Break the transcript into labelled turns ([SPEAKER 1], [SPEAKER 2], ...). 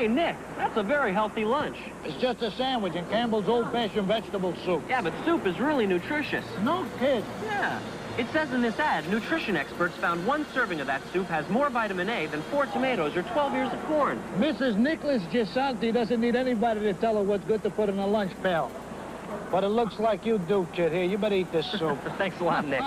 [SPEAKER 1] Hey, Nick, that's a very healthy lunch.
[SPEAKER 2] It's just a sandwich and Campbell's old-fashioned vegetable soup.
[SPEAKER 1] Yeah, but soup is really nutritious.
[SPEAKER 2] No kid.
[SPEAKER 1] Yeah. It says in this ad, nutrition experts found one serving of that soup has more vitamin A than 4 tomatoes or 12 ears of corn.
[SPEAKER 2] Mrs. Nicholas Gisanti doesn't need anybody to tell her what's good to put in a lunch pail. But it looks like you do, kid. Here, you better eat this soup.
[SPEAKER 1] Thanks a lot, Nick.